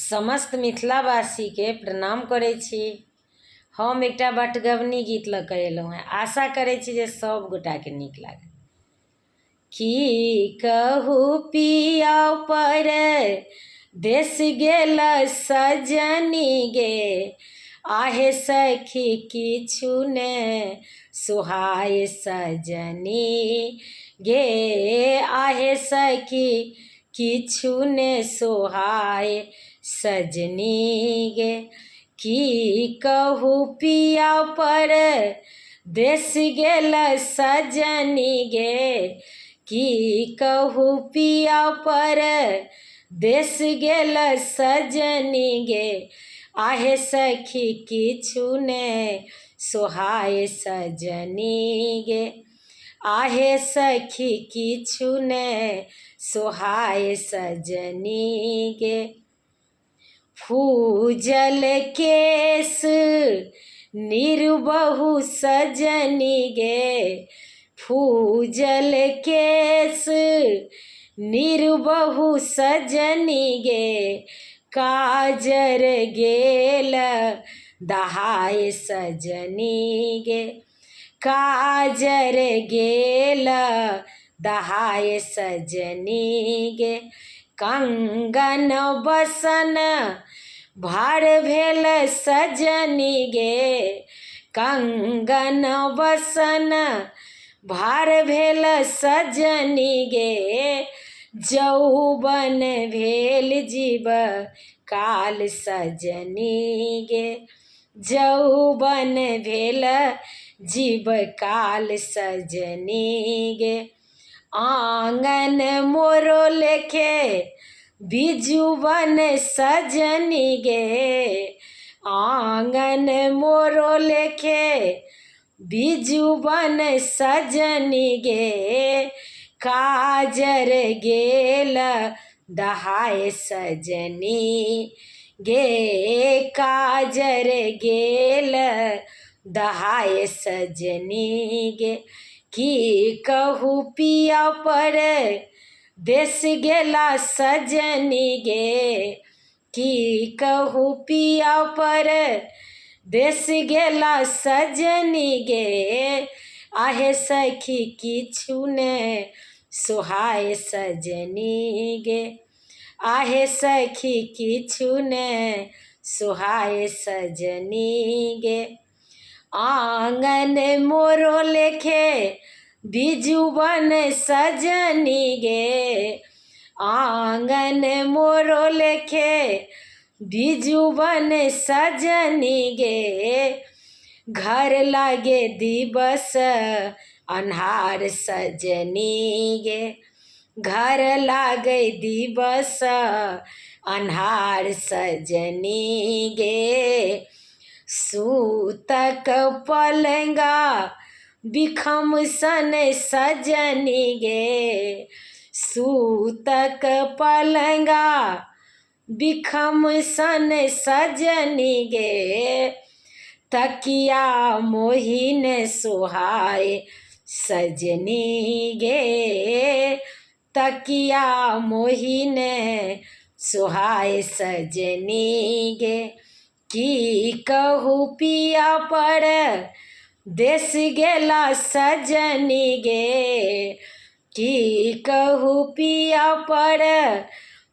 समस्त मिथिलावासी के प्रणाम करै छी। हम एकटा बटगवनी गीत लऽ कऽ एलहुँ हेँ। आशा करै छी जे सब गोटाके नीक लागत। की कहू पिया पर देश गेल सजनी गे, आहे सखी किछु ने सुहाय सजनी गे, आहे सखी किछु ने सोहाय सजनी गे। की कहू पिया पर देश गेल सजनी गे, की कहू पिया पर देश गेल सजनी गे, आहे सखी किछु ने सोहाय सजनी गे, आहे सखी किछु ने सोहाय सजनी गे। फूजल केस निर्बहु सजनी गे, फूजल केस निर्बहु सजनी गे, काजर गेल दहाय सजनी गे, काजर गेल दहाय सजनी गे। कंगन बसन भार भेल सजनी गे, कंगन बसन भार भेल सजनी गे, जौवन भेल जीव काल सजनी गे, जौवन भेल जीव काल सजनी गे। आंगन मोरो लेखे बिजुवन सजनी गे, आंगन मोरो लेखे बिजुवन सजनी गे, काजर गेल दहाय सजनी गे, काजर गेल दहाय सजनी गे। की कहू पिया पर देश गेला सजनी गे, की कहू पिया पर देश गेला सजनी गे, आहे सखी किछु ने सोहाय सजनी गे, आहे सखी किछु ने सोहाय सजनी गे। आंगन मोरो लेखे बिजुवन सजनी गे, आंगन मोरो लेखे बिजुवन सजनी गे, घर लागे दिवस अन्हार सजनी गे, घर लागे दिवस अन्हार सजनी गे। सूतक पलंगा बिखम सन सजनी गे, सूतक पलंगा बिखम सन सजनी गे, तकिया मोहिन सोहाय सजनी गे, तकिया मोहिन सोहाय सजनी गे। की कहू पिया पर देश गेला सजनी गे, की कहू पिया पर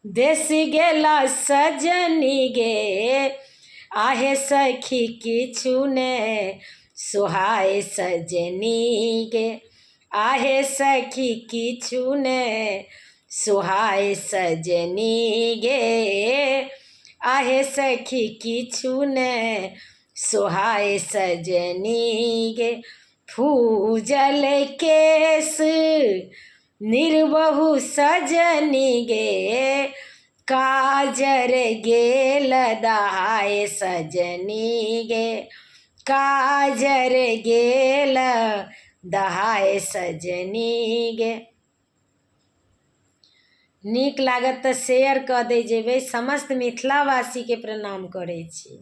देश गेला सजनी गे, आहे सखी किछु ने सोहाय सजनी गे, आहे सखी किछु ने सोहाय सजनी गे, आहे सखी किछु ने सोहाय सजनी गे। फूजल केस निर्बहु सजनी गे, काजर गेल दहाय सजनी गे, काजर गेल दहाय सजनी गे। नीक लागत तऽ शेयर कऽ दै जेबै। समस्त मिथिलावासी के प्रणाम करै छी।